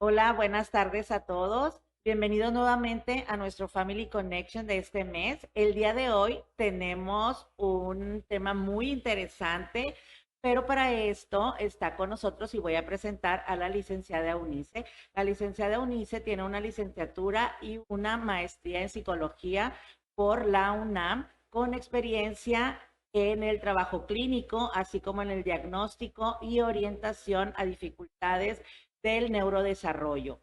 Hola, buenas tardes a todos. Bienvenidos nuevamente a nuestro Family Connection de este mes. El día de hoy tenemos un tema muy interesante, pero para esto está con nosotros y voy a presentar a la licenciada Eunice. La licenciada Eunice tiene una licenciatura y una maestría en psicología por la UNAM con experiencia en el trabajo clínico, así como en el diagnóstico y orientación a dificultades del neurodesarrollo.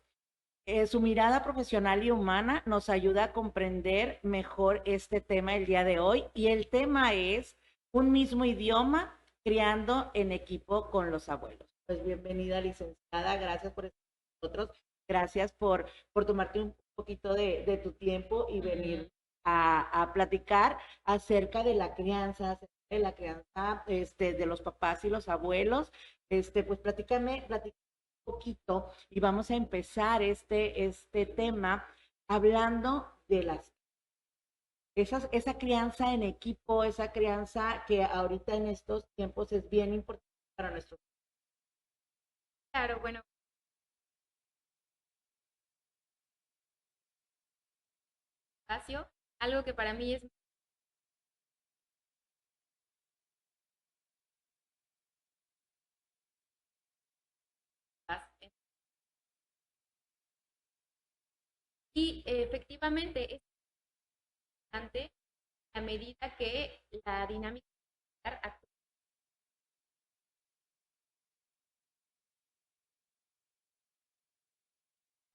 Su mirada profesional y humana nos ayuda a comprender mejor este tema el día de hoy y el tema es un mismo idioma criando en equipo con los abuelos. Pues bienvenida, licenciada, gracias por estar con nosotros, gracias por tomarte un poquito de tu tiempo y venir a platicar acerca de la crianza, de los papás y los abuelos. Pues platícame poquito y vamos a empezar este tema hablando de esa crianza en equipo, esa crianza que ahorita en estos tiempos es bien importante para nuestro Claro, bueno, espacio, algo que para mí es más. Y efectivamente es importante a medida que la dinámica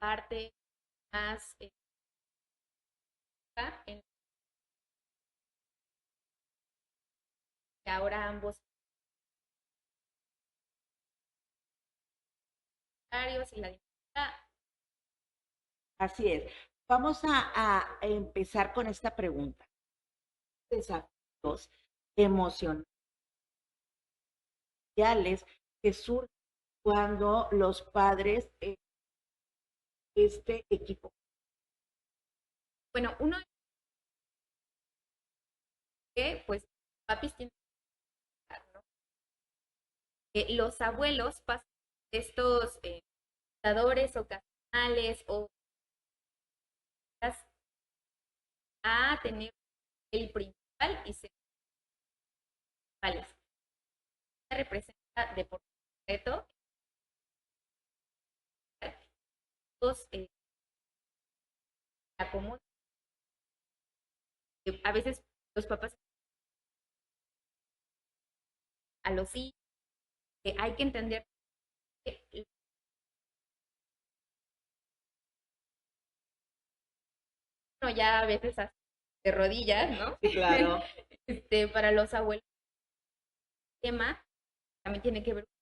parte más en que ahora ambos horarios y la dinámica. Así es. Vamos a empezar con esta pregunta. Desafíos emocionales que surgen cuando los padres, este equipo. Bueno, uno que pues papis tienen que estar, ¿no? Los abuelos pasan estos dadores ocasionales o a tener el principal y secundarios. Representa de por completo todos acomodan. A veces los papás a los hijos hay que entender que uno ya a veces hace de rodillas, ¿no? Sí, claro. Para los abuelos, el tema también tiene que ver con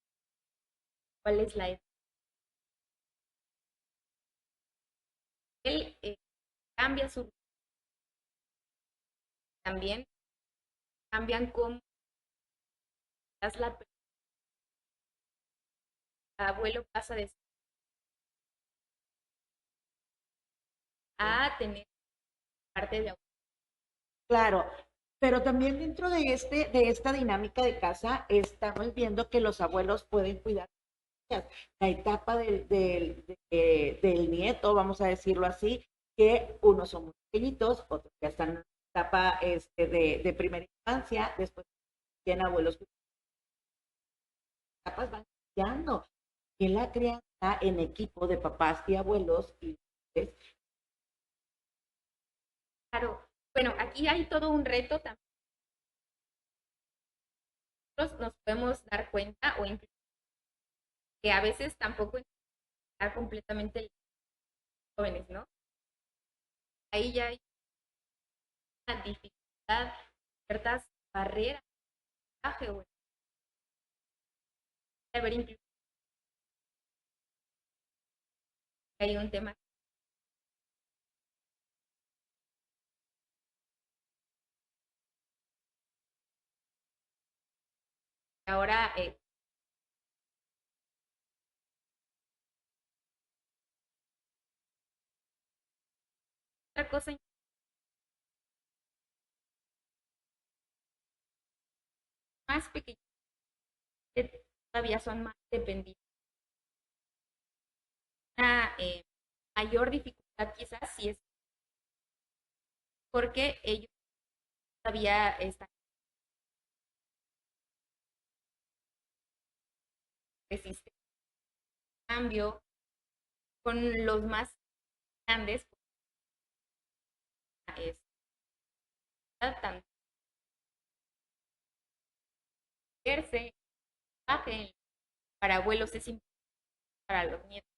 cuál es la edad. Él cambia su también cambian cómo es la abuelo pasa de a tener parte de Claro, pero también dentro de esta dinámica de casa, estamos viendo que los abuelos pueden cuidar la etapa del nieto, vamos a decirlo así, que unos son muy pequeñitos, otros ya están en la etapa de primera infancia, después tienen abuelos, etapas van cambiando. En la crianza en equipo de papás y abuelos, y claro. Bueno, aquí hay todo un reto también. Nosotros nos podemos dar cuenta o incluso que a veces tampoco está completamente jóvenes, ¿no? Ahí ya hay una dificultad, ciertas barreras, o ver incluso hay un tema. Ahora, otra cosa más pequeña, todavía son más dependientes una mayor dificultad quizás si es porque ellos todavía están resistentes al cambio con los más grandes, pues, tanto verse, bajen, para abuelos es importante, para los nietos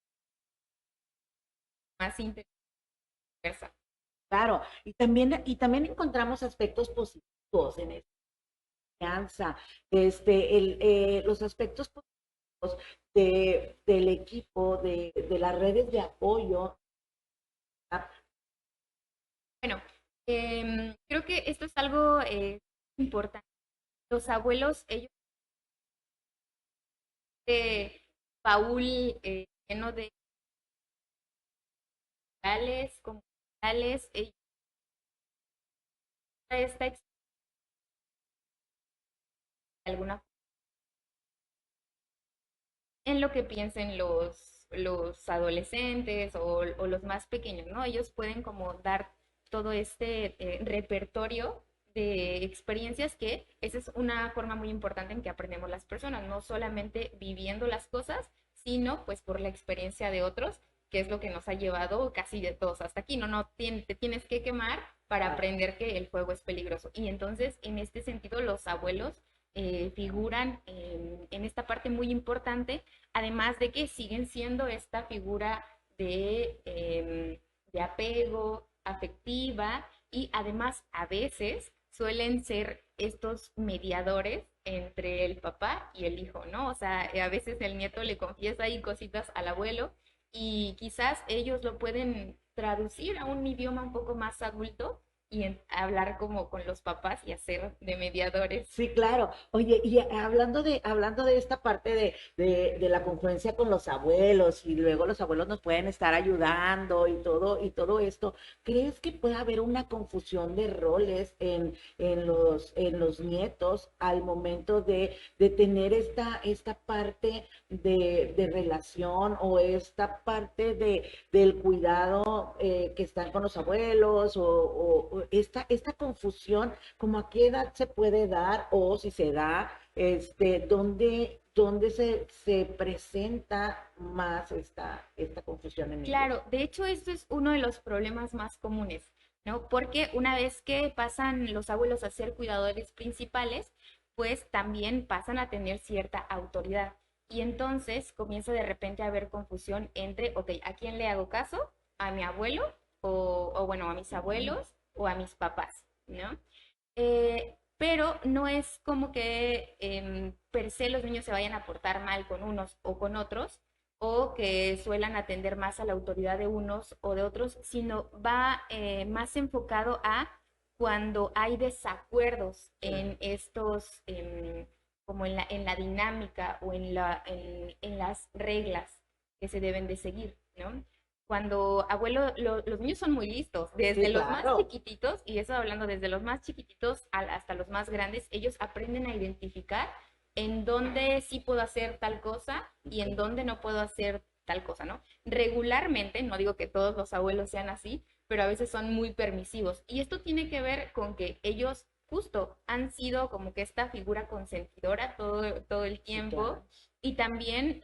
más intensa. Claro, y también encontramos aspectos positivos en esta alianza, los aspectos positivos del equipo, de las redes de apoyo. Bueno, creo que esto es algo importante. Los abuelos, ellos, baúl lleno de tales, comunales, ellos, esta experiencia de alguna en lo que piensen los adolescentes o los más pequeños, ¿no? Ellos pueden como dar todo este repertorio de experiencias que esa es una forma muy importante en que aprendemos las personas, no solamente viviendo las cosas, sino pues por la experiencia de otros, que es lo que nos ha llevado casi de todos hasta aquí, te tienes que quemar para aprender que el fuego es peligroso. Y entonces, en este sentido, los abuelos figuran en esta parte muy importante, además de que siguen siendo esta figura de apego afectiva y además a veces suelen ser estos mediadores entre el papá y el hijo, ¿no? O sea, a veces el nieto le confiesa ahí cositas al abuelo y quizás ellos lo pueden traducir a un idioma un poco más adulto y hablar como con los papás y hacer de mediadores. Sí, claro. Oye, y hablando de esta parte de la confluencia con los abuelos, y luego los abuelos nos pueden estar ayudando y todo esto, ¿crees que puede haber una confusión de roles en los nietos al momento de tener esta parte de relación o esta parte del cuidado que están con los abuelos o esta confusión? ¿Cómo a qué edad se puede dar o si se da, dónde se presenta más esta confusión en ellos? Claro, de hecho esto es uno de los problemas más comunes, ¿no? Porque una vez que pasan los abuelos a ser cuidadores principales, pues también pasan a tener cierta autoridad. Y entonces comienza de repente a haber confusión entre, ok, ¿a quién le hago caso? ¿A mi abuelo? O bueno, a mis abuelos o a mis papás, ¿no? Pero no es como que per se los niños se vayan a portar mal con unos o con otros, o que suelan atender más a la autoridad de unos o de otros, sino va más enfocado a cuando hay desacuerdos en estos, como en la dinámica o en las reglas que se deben de seguir, ¿no? Cuando los niños son muy listos, Sí, desde los más claro. chiquititos, y eso hablando desde los más chiquititos hasta los más grandes, ellos aprenden a identificar en dónde sí puedo hacer tal cosa y en dónde no puedo hacer tal cosa, ¿no? Regularmente, no digo que todos los abuelos sean así, pero a veces son muy permisivos. Y esto tiene que ver con que ellos justo han sido como que esta figura consentidora todo el Sí, tiempo claro. y también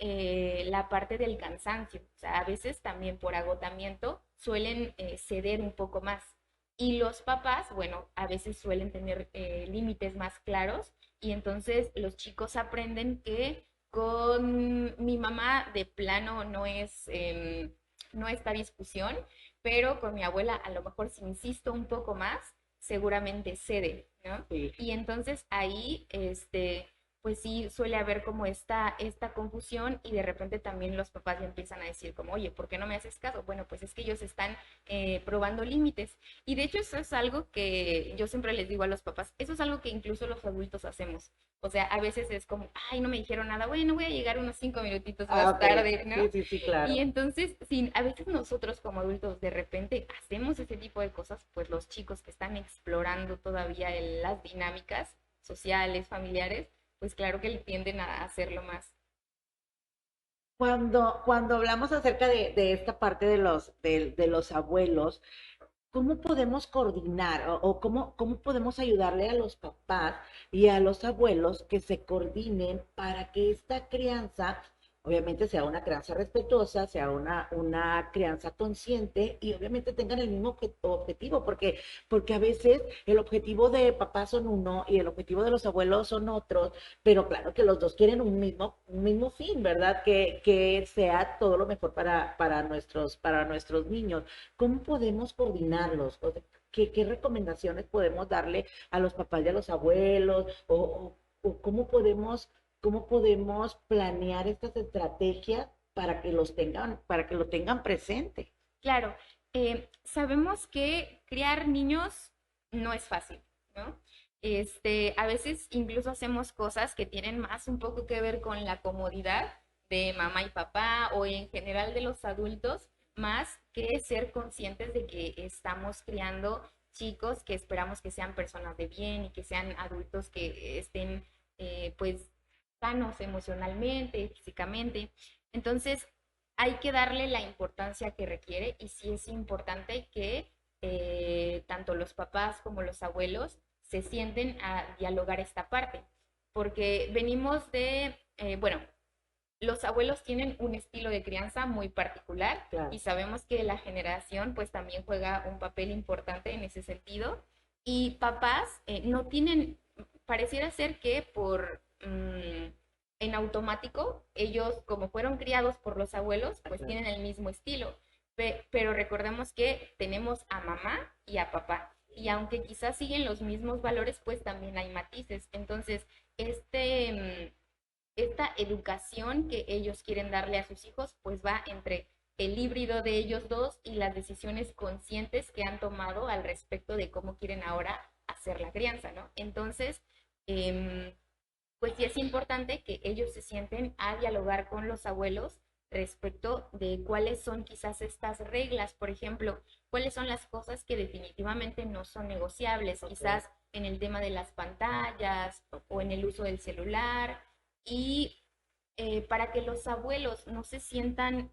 la parte del cansancio. O sea, a veces también por agotamiento suelen ceder un poco más. Y los papás, bueno, a veces suelen tener límites más claros y entonces los chicos aprenden que con mi mamá de plano no está discusión, pero con mi abuela a lo mejor si insisto un poco más, seguramente cede, ¿no? Sí. Y entonces ahí, pues sí suele haber como esta confusión y de repente también los papás ya empiezan a decir como, oye, ¿por qué no me haces caso? Bueno, pues es que ellos están probando límites. Y de hecho eso es algo que yo siempre les digo a los papás, eso es algo que incluso los adultos hacemos. O sea, a veces es como, ay, no me dijeron nada, bueno, voy a llegar unos 5 minutitos Ah, más ok. tarde, ¿no? Sí, sí, sí, Y claro. entonces, si a veces nosotros como adultos de repente hacemos ese tipo de cosas, pues los chicos que están explorando todavía las dinámicas sociales, familiares, pues claro que le tienden a hacerlo más. Cuando hablamos acerca de esta parte de los abuelos, ¿cómo podemos coordinar o cómo podemos ayudarle a los papás y a los abuelos que se coordinen para que esta crianza, obviamente sea una crianza respetuosa, sea una crianza consciente y obviamente tengan el mismo objetivo? Porque a veces el objetivo de papá son uno y el objetivo de los abuelos son otros, pero claro que los dos quieren un mismo fin, ¿verdad? Que sea todo lo mejor para nuestros niños. ¿Cómo podemos coordinarlos? O sea, ¿qué recomendaciones podemos darle a los papás y a los abuelos? O cómo podemos planear estas estrategias para que lo tengan presente? Claro, sabemos que criar niños no es fácil, ¿no? A veces incluso hacemos cosas que tienen más un poco que ver con la comodidad de mamá y papá o en general de los adultos, más que ser conscientes de que estamos criando chicos que esperamos que sean personas de bien y que sean adultos que estén pues sanos emocionalmente, físicamente. Entonces, hay que darle la importancia que requiere y sí es importante que tanto los papás como los abuelos se sienten a dialogar esta parte, porque venimos bueno, los abuelos tienen un estilo de crianza muy particular Claro. y sabemos que la generación pues también juega un papel importante en ese sentido y papás no tienen, pareciera ser que en automático ellos como fueron criados por los abuelos pues Claro. tienen el mismo estilo, pero recordemos que tenemos a mamá y a papá y aunque quizás siguen los mismos valores pues también hay matices, entonces esta educación que ellos quieren darle a sus hijos, pues va entre el híbrido de ellos dos y las decisiones conscientes que han tomado al respecto de cómo quieren ahora hacer la crianza, ¿no? Entonces, pues sí es importante que ellos se sienten a dialogar con los abuelos respecto de cuáles son quizás estas reglas, por ejemplo, cuáles son las cosas que definitivamente no son negociables, Okay. quizás en el tema de las pantallas o en el uso del celular y para que los abuelos no se sientan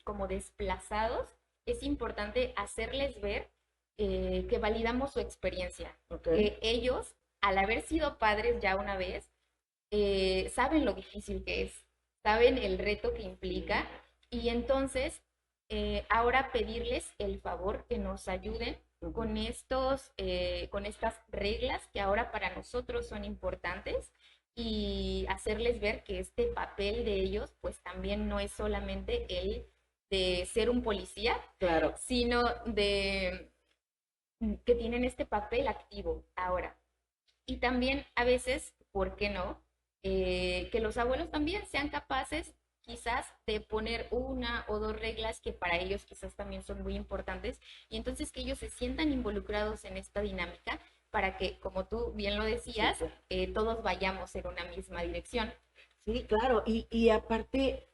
como desplazados, es importante hacerles ver que validamos su experiencia, Okay. que ellos, al haber sido padres ya una vez, saben lo difícil que es, saben el reto que implica y entonces ahora pedirles el favor que nos ayuden Ujú. con con estas reglas que ahora para nosotros son importantes y hacerles ver que este papel de ellos pues también no es solamente el de ser un policía, Claro. sino de que tienen este papel activo ahora. Y también a veces, ¿por qué no? Que los abuelos también sean capaces quizás de poner una o dos reglas que para ellos quizás también son muy importantes y entonces que ellos se sientan involucrados en esta dinámica para que, como tú bien lo Sí, decías, claro. todos vayamos en una misma dirección. Sí, claro. Y aparte,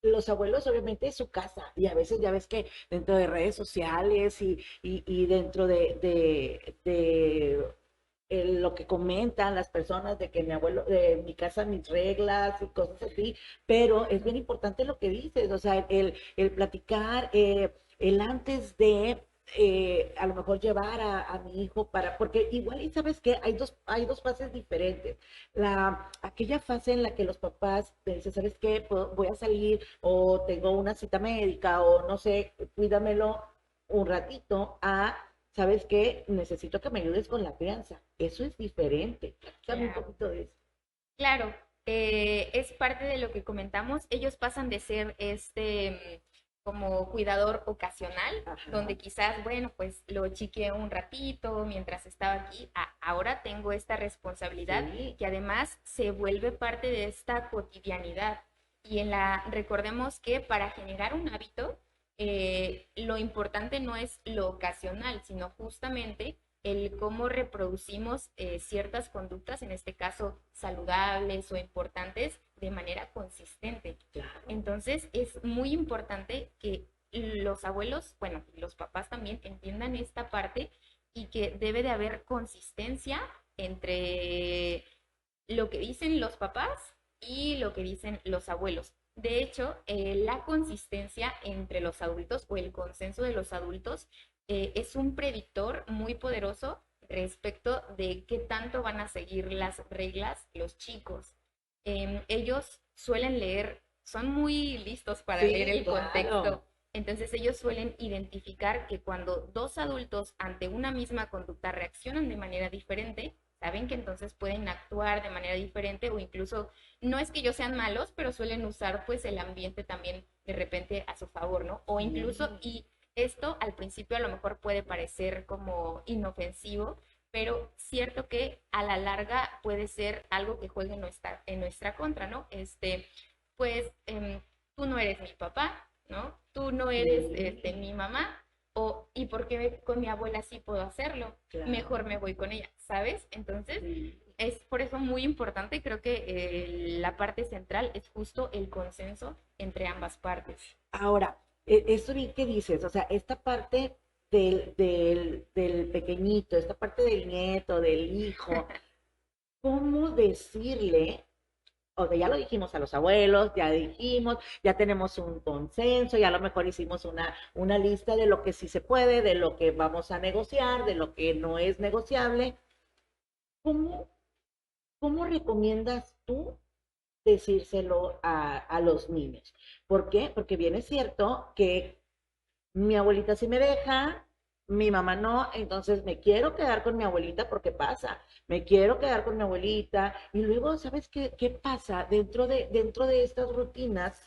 los abuelos obviamente es su casa. Y a veces ya ves que dentro de redes sociales y dentro de lo que comentan las personas de que mi abuelo, de mi casa, mis reglas y cosas así, pero es bien importante lo que dices, o sea, el platicar, el antes de a lo mejor llevar a mi hijo porque igual, y sabes que hay dos fases diferentes. Aquella fase en la que los papás dicen, ¿sabes qué? Voy a salir o tengo una cita médica o no sé, cuídamelo un ratito a, ¿sabes qué? Necesito que me ayudes con la crianza. Eso es diferente. Platícame un Claro. poquito de eso. Claro, es parte de lo que comentamos. Ellos pasan de ser como cuidador ocasional, Ajá. donde quizás, bueno, pues lo chiqueé un ratito mientras estaba aquí. Ahora tengo esta responsabilidad Sí. que además se vuelve parte de esta cotidianidad. Recordemos que para generar un hábito, lo importante no es lo ocasional, sino justamente el cómo reproducimos ciertas conductas, en este caso saludables o importantes, de manera consistente. Claro. Entonces, es muy importante que los abuelos, bueno, y los papás también entiendan esta parte y que debe de haber consistencia entre lo que dicen los papás y lo que dicen los abuelos. De hecho, la consistencia entre los adultos o el consenso de los adultos es un predictor muy poderoso respecto de qué tanto van a seguir las reglas los chicos. Ellos suelen leer, son muy listos para leer Sí, el claro. contexto. Entonces ellos suelen identificar que cuando dos adultos ante una misma conducta reaccionan de manera diferente, saben que entonces pueden actuar de manera diferente o incluso no es que ellos sean malos, pero suelen usar pues el ambiente también de repente a su favor, ¿no? O incluso, Sí. y esto al principio a lo mejor puede parecer como inofensivo, pero cierto que a la larga puede ser algo que juegue en nuestra contra, ¿no? Pues tú no eres mi papá, ¿no? Tú no eres Sí, mi mamá, o ¿y por qué con mi abuela sí puedo hacerlo? claro. Mejor me voy con ella, ¿sabes? Entonces, Sí. es por eso muy importante, creo que la parte central es justo el consenso entre ambas partes. Ahora, eso bien que dices, o sea, esta parte del pequeñito, esta parte del nieto, del hijo, ¿cómo decirle? O sea, ya lo dijimos a los abuelos, ya dijimos, ya tenemos un consenso, ya a lo mejor hicimos una lista de lo que sí se puede, de lo que vamos a negociar, de lo que no es negociable. ¿Cómo, cómo recomiendas tú decírselo a los niños? ¿Por qué? Porque bien es cierto que mi abuelita sí me deja, mi mamá no, entonces me quiero quedar con mi abuelita porque pasa, me quiero quedar con mi abuelita y luego, ¿sabes qué pasa? Dentro de estas rutinas,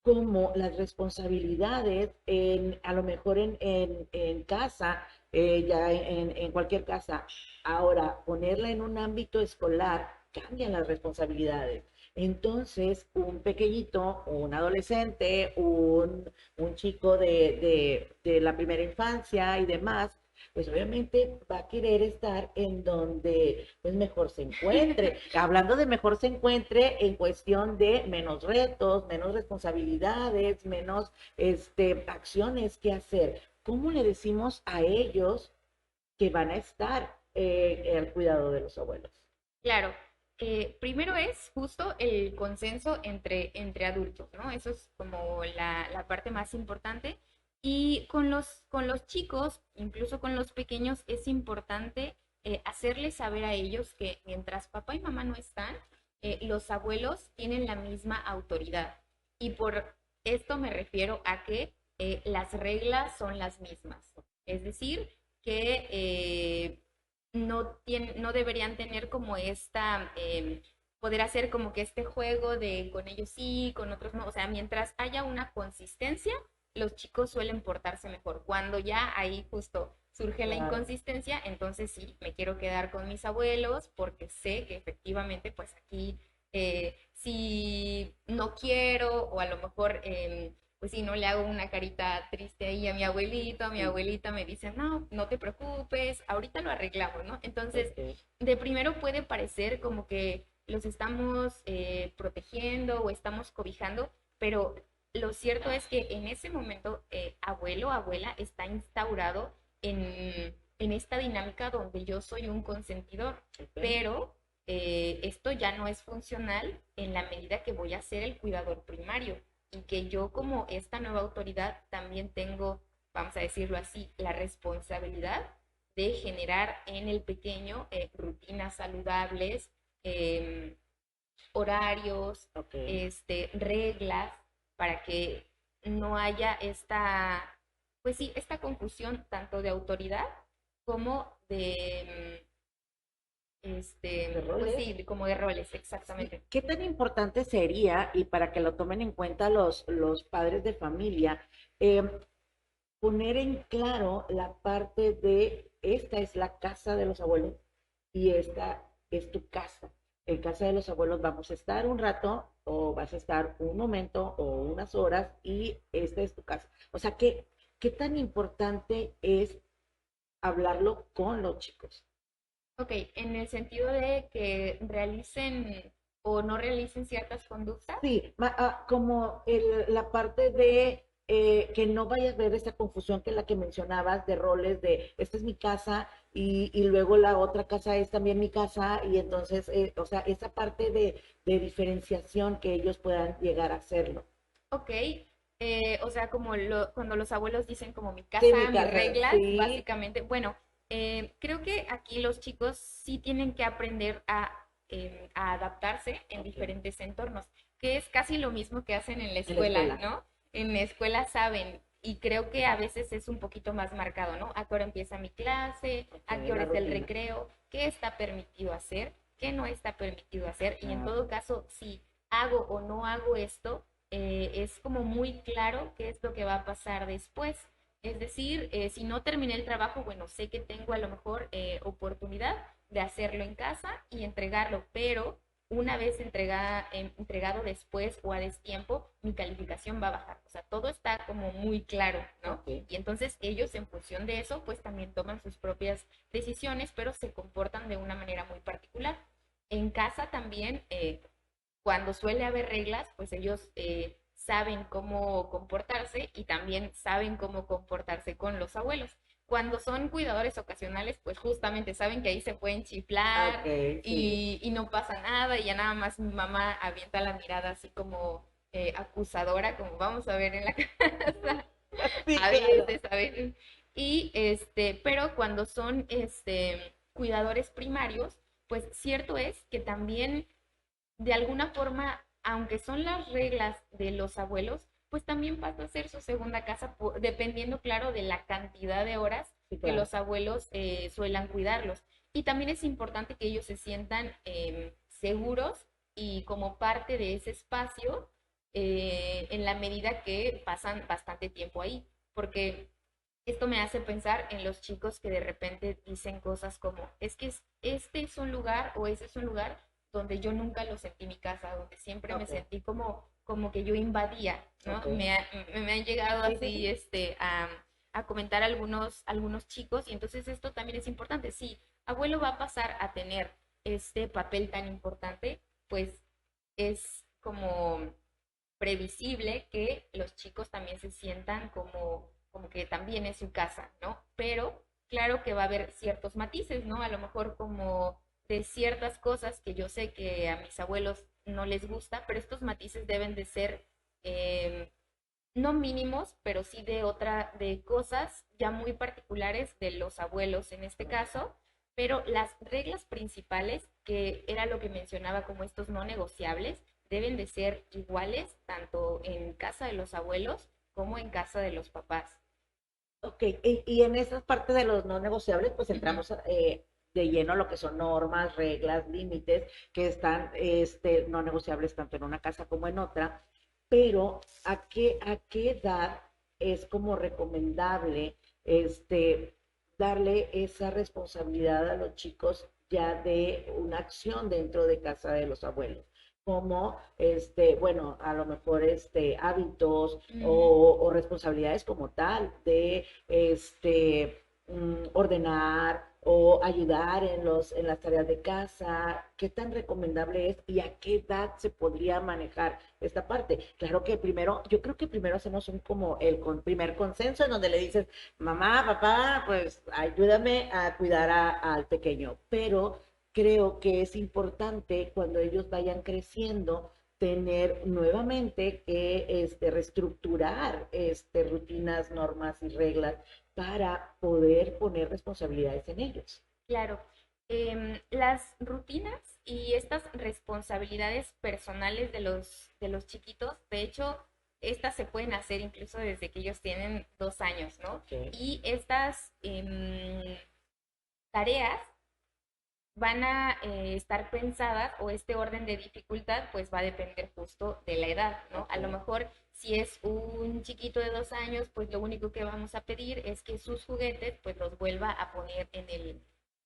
como las responsabilidades, a lo mejor en casa, ya en cualquier casa, ahora ponerla en un ámbito escolar, cambian las responsabilidades. Entonces, un pequeñito, un adolescente, un chico de la primera infancia y demás, pues obviamente va a querer estar en donde pues mejor se encuentre. Hablando de mejor se encuentre en cuestión de menos retos, menos responsabilidades, menos acciones que hacer. ¿Cómo le decimos a ellos que van a estar al cuidado de los abuelos? Claro, primero es justo el consenso entre adultos, ¿no? Eso es como la parte más importante. Y con los chicos, incluso con los pequeños, es importante hacerles saber a ellos que mientras papá y mamá no están, los abuelos tienen la misma autoridad. Y por esto me refiero a que las reglas son las mismas. Es decir, que no deberían tener como esta, poder hacer como que este juego de con ellos sí, con otros no. O sea, mientras haya una consistencia, los chicos suelen portarse mejor. Cuando ya ahí justo surge la Claro. inconsistencia, entonces sí, me quiero quedar con mis abuelos porque sé que efectivamente pues aquí si no quiero o a lo mejor pues si no le hago una carita triste ahí a mi abuelito, a mi Sí, abuelita me dice, no, no te preocupes, ahorita lo arreglamos, ¿no? Entonces, ok. de primero puede parecer como que los estamos protegiendo o estamos cobijando, pero lo cierto es que en ese momento abuelo o abuela está instaurado en esta dinámica donde yo soy un consentidor, Ok. pero esto ya no es funcional en la medida que voy a ser el cuidador primario y que yo como esta nueva autoridad también tengo, vamos a decirlo así, la responsabilidad de generar en el pequeño rutinas saludables, eh, horarios, Ok. reglas, para que no haya esta, pues sí, esta confusión tanto de autoridad como de, De pues roles. sí, como de roles, Sí, exactamente. ¿qué tan importante sería, y para que lo tomen en cuenta los padres de familia, eh, poner en claro la parte de esta es la casa de los abuelos y esta es tu casa? En casa de los abuelos vamos a estar un rato o vas a estar un momento o unas horas y esta es tu casa. O sea, ¿qué tan importante es hablarlo con los chicos? Ok, en el sentido de que realicen o no realicen ciertas conductas. Sí, como la parte de que no vayas a ver esa confusión que la que mencionabas de roles de esta es mi casa y luego la otra casa es también mi casa y entonces, o sea, esa parte de diferenciación que ellos puedan llegar a hacerlo. Ok, o sea, como cuando los abuelos dicen como mi Sí, mi casa, mis casa, reglas, sí, básicamente, bueno, creo que aquí los chicos sí tienen que aprender a adaptarse en ok, diferentes entornos, que es casi lo mismo que hacen en la en la escuela, escuela, ¿no? En la escuela saben, y creo que a veces es un poquito más marcado, ¿no? ¿A qué hora empieza mi clase? ok, ¿A qué hora la es el rutina. recreo? ¿Qué está permitido hacer? ¿Qué no está permitido hacer? Y en Ah, todo caso, si hago o no hago esto, es como muy claro qué es lo que va a pasar después. Es decir, si no terminé el trabajo, bueno, sé que tengo a lo mejor oportunidad de hacerlo en casa y entregarlo, pero una vez entregado después o a destiempo, mi calificación va a bajar. O sea, todo está como muy claro, ¿no? ok, Y entonces ellos en función de eso, pues también toman sus propias decisiones, pero se comportan de una manera muy particular. En casa también, cuando suele haber reglas, pues ellos saben cómo comportarse y también saben cómo comportarse con los abuelos. Cuando son cuidadores ocasionales, pues justamente saben que ahí se pueden chiflar ok, sí. y no pasa nada y ya nada más mi mamá avienta la mirada así como acusadora, como vamos a ver en la casa, Sí, claro. a veces. Y pero cuando son cuidadores primarios, pues cierto es que también de alguna forma, aunque son las reglas de los abuelos, pues también pasa a ser su segunda casa, dependiendo, claro, de la cantidad de horas Sí, que claro. los abuelos suelan cuidarlos. Y también es importante que ellos se sientan seguros y como parte de ese espacio en la medida que pasan bastante tiempo ahí, porque esto me hace pensar en los chicos que de repente dicen cosas como, es que este es un lugar o ese es un lugar donde yo nunca lo sentí mi casa, donde siempre me Ok, sentí como que yo invadía, ¿no? ok. Me han llegado Sí, sí, así sí. a comentar algunos chicos y entonces esto también es importante. Si abuelo va a pasar a tener este papel tan importante, pues es como previsible que los chicos también se sientan como que también es su casa, ¿no? Pero claro que va a haber ciertos matices, ¿no? A lo mejor como de ciertas cosas que yo sé que a mis abuelos no les gusta, pero estos matices deben de ser eh, no mínimos, pero sí de cosas ya muy particulares de los abuelos en este caso, pero las reglas principales, que era lo que mencionaba como estos no negociables, deben de ser iguales tanto en casa de los abuelos como en casa de los papás. Ok, y en esas partes de los no negociables, pues Uh -huh. entramos de lleno a lo que son normas, reglas, límites, que están no negociables tanto en una casa como en otra, pero ¿a qué edad es como recomendable darle esa responsabilidad a los chicos ya de una acción dentro de casa de los abuelos? Como, bueno, a lo mejor hábitos Uh -huh. o responsabilidades como tal de ordenar o ayudar en las tareas de casa, qué tan recomendable es y a qué edad se podría manejar esta parte. Claro que primero, yo creo que primero hacemos como primer consenso en donde le dices, mamá, papá, pues ayúdame a cuidar al pequeño, pero creo que es importante cuando ellos vayan creciendo tener nuevamente que reestructurar rutinas, normas y reglas para poder poner responsabilidades en ellos. Claro, las rutinas y estas responsabilidades personales de los chiquitos, de hecho, estas se pueden hacer incluso desde que ellos tienen 2 años, ¿no? Okay. Y estas tareas van a estar pensadas o este orden de dificultad pues va a depender justo de la edad, ¿no? A lo Okay. mejor si es un chiquito de 2 años, pues lo único que vamos a pedir es que sus juguetes pues los vuelva a poner en,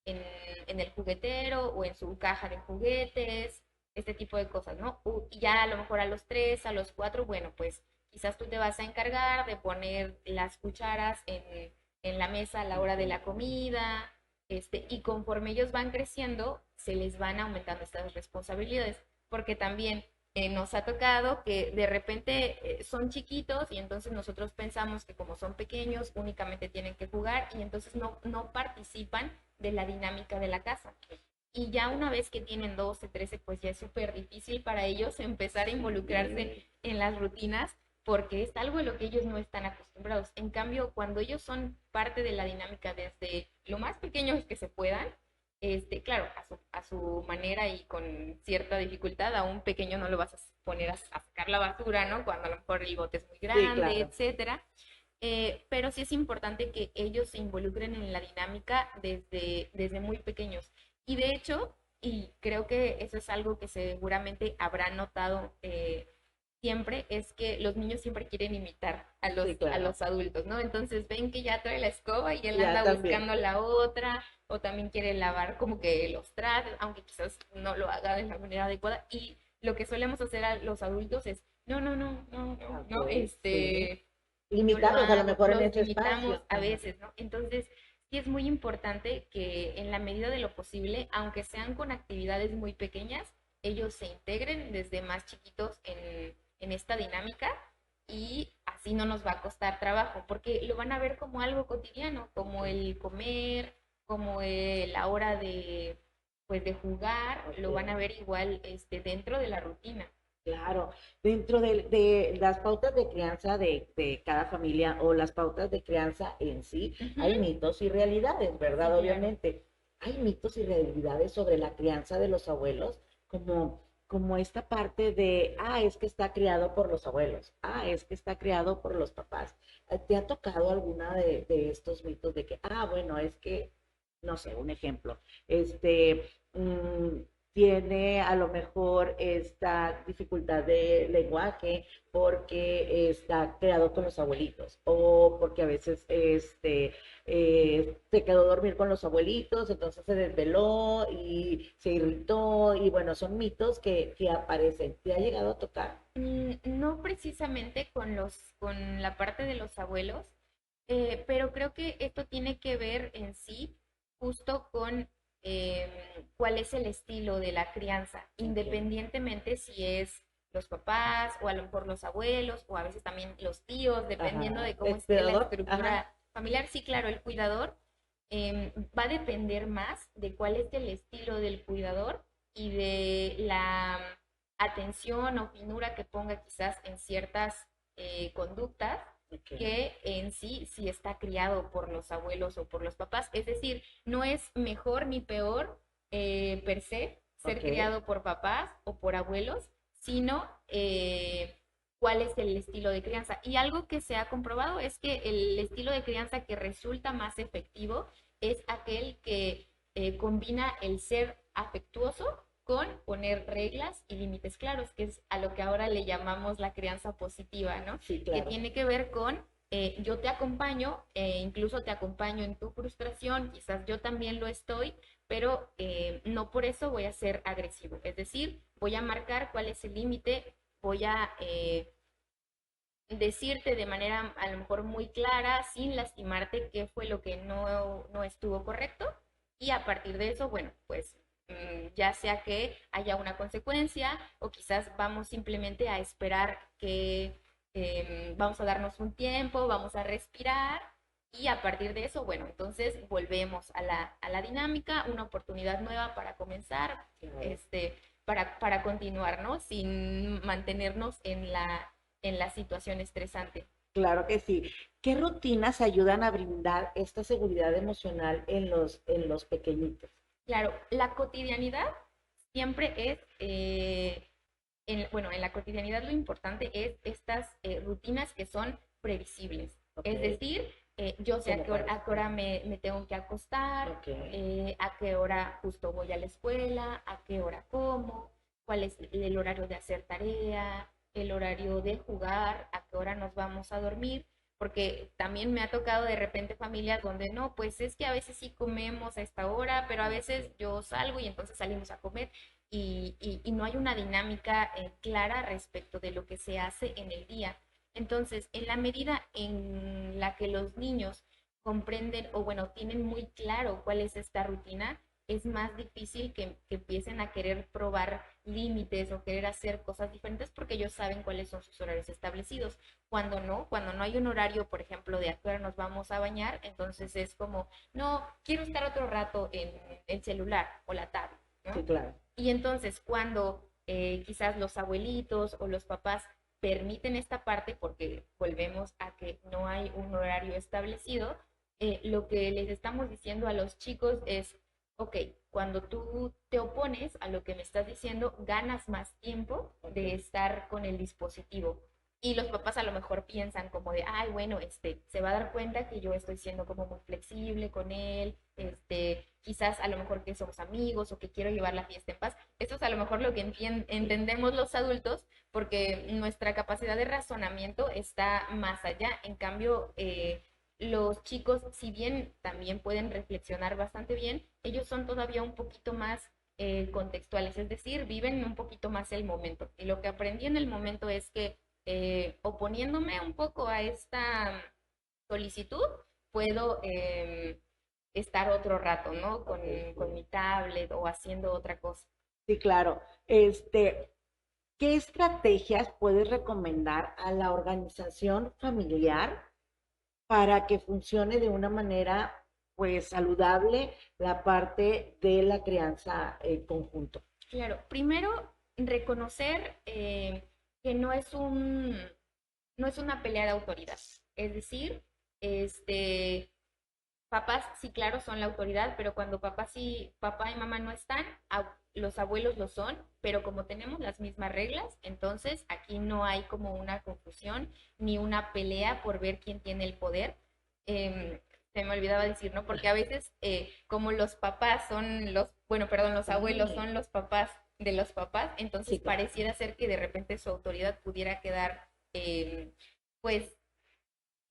en el juguetero o en su caja de juguetes, este tipo de cosas, ¿no? Y ya a lo mejor a los 3, a los 4, bueno, pues quizás tú te vas a encargar de poner las cucharas en la mesa a la hora de Okay. la comida, y conforme ellos van creciendo, se les van aumentando estas responsabilidades, porque también nos ha tocado que de repente son chiquitos y entonces nosotros pensamos que como son pequeños únicamente tienen que jugar y entonces no participan de la dinámica de la casa. Y ya una vez que tienen 12, 13, pues ya es súper difícil para ellos empezar a involucrarse Sí. en las rutinas porque es algo a lo que ellos no están acostumbrados. En cambio, cuando ellos son parte de la dinámica desde lo más pequeños que se puedan, claro, a su manera y con cierta dificultad, a un pequeño no lo vas a poner a sacar la basura, ¿no? Cuando a lo mejor el bote es muy Sí, grande, claro. etcétera. Pero sí es importante que ellos se involucren en la dinámica desde muy pequeños. Y de hecho, y creo que eso es algo que seguramente habrán notado siempre, es que los niños siempre quieren imitar Sí, a claro. los adultos, ¿no? Entonces ven que ya trae la escoba y él Ya anda también. buscando la otra, o también quiere lavar como que los trastes, aunque quizás no lo haga de la manera adecuada. Y lo que solemos hacer a los adultos es, no, no, no, no, no, Ok, no, sí. yo lo Limitarlos a lo hago, mejor en los ese limitamos espacio. a Ajá. veces, ¿no? Entonces, sí es muy importante que en la medida de lo posible, aunque sean con actividades muy pequeñas, ellos se integren desde más chiquitos en esta dinámica y así no nos va a costar trabajo, porque lo van a ver como algo cotidiano, como Ok, el comer, como la hora pues, de jugar, lo van a ok. ver igual dentro de la rutina. Claro, dentro de las pautas de crianza de cada familia o las pautas de crianza en sí, Ujú. hay mitos y realidades, Sí, ¿verdad? claro. Obviamente, hay mitos y realidades sobre la crianza de los abuelos, como esta parte de, es que está criado por los abuelos, es que está criado por los papás. ¿Te ha tocado alguna de estos mitos de que, bueno, es que, no sé, un ejemplo, mm, tiene a lo mejor esta dificultad de lenguaje porque está creado con los abuelitos o porque a veces se quedó a dormir con los abuelitos, entonces se desveló y se irritó y bueno, son mitos que aparecen. ¿Te ha llegado a tocar? No precisamente con la parte de los abuelos, pero creo que esto tiene que ver en sí justo con em, cuál es el estilo de la crianza, Ok. independientemente si es los papás o a lo mejor los abuelos o a veces también los tíos, dependiendo Ajá. de cómo ¿El esté la cuidador? Ajá. estructura familiar. Sí, claro, el cuidador va a depender más de cuál es el estilo del cuidador y de la atención o finura que ponga quizás en ciertas conductas Ok. que en sí sí está criado por los abuelos o por los papás. Es decir, no es mejor ni peor per se ser Ok. criado por papás o por abuelos, sino cuál es el estilo de crianza. Y algo que se ha comprobado es que el estilo de crianza que resulta más efectivo es aquel que combina el ser afectuoso con poner reglas y límites claros, que es a lo que ahora le llamamos la crianza positiva, ¿no? Sí, Que claro. tiene que ver con yo te acompaño, incluso te acompaño en tu frustración, quizás yo también lo estoy, pero no por eso voy a ser agresivo. Es decir, voy a marcar cuál es el límite, voy a decirte de manera a lo mejor muy clara, sin lastimarte, qué fue lo que no estuvo correcto. Y a partir de eso, bueno, pues ya sea que haya una consecuencia o quizás vamos simplemente a esperar que vamos a darnos un tiempo, vamos a respirar y a partir de eso, bueno, entonces volvemos a a la dinámica, una oportunidad nueva para comenzar, Claro. para continuar, ¿no? Sin mantenernos en la situación estresante. Claro que sí. ¿Qué rutinas ayudan a brindar esta seguridad emocional en los pequeñitos? Claro, la cotidianidad siempre es, bueno, en la cotidianidad lo importante es estas rutinas que son previsibles. Ok. Es decir, yo sé ¿Cómo a cuáles? qué hora me tengo que acostar, Ok. a qué hora justo voy a la escuela, a qué hora como, cuál es el horario de hacer tarea, el horario de jugar, a qué hora nos vamos a dormir porque también me ha tocado de repente familias donde no, pues es que a veces sí comemos a esta hora, pero a veces Ok. yo salgo y entonces salimos a comer y no hay una dinámica clara respecto de lo que se hace en el día. Entonces, en la medida en la que los niños comprenden o bueno, tienen muy claro cuál es esta rutina, es más difícil que empiecen a querer probar límites o querer hacer cosas diferentes porque ellos saben cuáles son sus horarios establecidos. Cuando no hay un horario, por ejemplo, de a qué hora nos vamos a bañar, entonces es como, no, quiero estar otro rato en el celular o la tablet, ¿no? Sí, claro. Y entonces cuando quizás los abuelitos o los papás permiten esta parte porque volvemos a que no hay un horario establecido, lo que les estamos diciendo a los chicos es, ok, cuando tú te opones a lo que me estás diciendo, ganas más tiempo de estar con el dispositivo. Y los papás a lo mejor piensan como de, ay, bueno, se va a dar cuenta que yo estoy siendo como muy flexible con él, quizás a lo mejor que somos amigos o que quiero llevar la fiesta en paz. Esto es a lo mejor lo que entendemos los adultos porque nuestra capacidad de razonamiento está más allá. En cambio, los chicos, si bien también pueden reflexionar bastante bien, ellos son todavía un poquito más contextuales, es decir, viven un poquito más el momento. Y lo que aprendí en el momento es que oponiéndome un poco a esta solicitud, puedo estar otro rato, ¿no? Con mi tablet o haciendo otra cosa. Sí, claro. ¿Qué estrategias puedes recomendar a la organización familiar para que funcione de una manera, pues, saludable la parte de la crianza en conjunto? Claro, primero reconocer que no es una pelea de autoridad. Es decir, este, papás sí, claro, son la autoridad, pero cuando papá y mamá no están, los abuelos lo son, pero como tenemos las mismas reglas, entonces aquí no hay como una confusión ni una pelea por ver quién tiene el poder. Em, Se me olvidaba decir, ¿no? Porque a veces, como los papás son bueno, perdón, los abuelos Sí, son los papás de los papás, entonces sí, claro. pareciera ser que de repente su autoridad pudiera quedar, pues,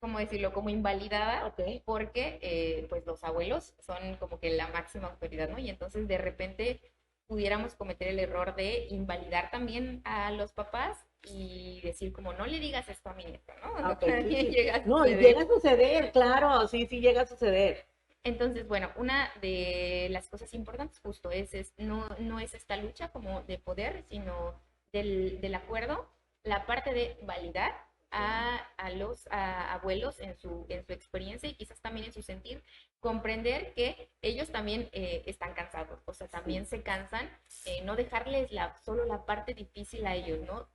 ¿cómo decirlo? Como invalidada, Ok. porque pues los abuelos son como que la máxima autoridad, ¿no? Y entonces de repente pudiéramos cometer el error de invalidar también a los papás y decir como no le digas esto a mi nieto, ¿no? Ah, Lo ok, que sí, también sí. llega a No, y suceder. llega a suceder, claro, sí, sí llega a suceder. Entonces, bueno, una de las cosas importantes justo no es esta lucha como de poder, sino del acuerdo, la parte de validar a los abuelos en su experiencia y quizás también en su sentir, comprender que ellos también están cansados, o sea, también Sí, se cansan, no dejarles solo la parte difícil a ellos, ¿no?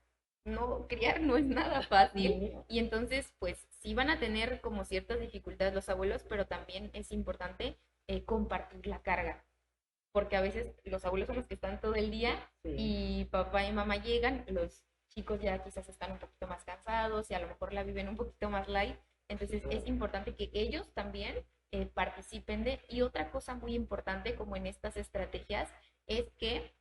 No, criar no es nada fácil no, y entonces, pues sí van a tener como ciertas dificultades los abuelos, pero también es importante compartir la carga, porque a veces los abuelos son los que están todo el día sí, y papá y mamá llegan, los chicos ya quizás están un poquito más cansados y a lo mejor la viven un poquito más light, entonces es importante que ellos también participen y otra cosa muy importante como en estas estrategias es que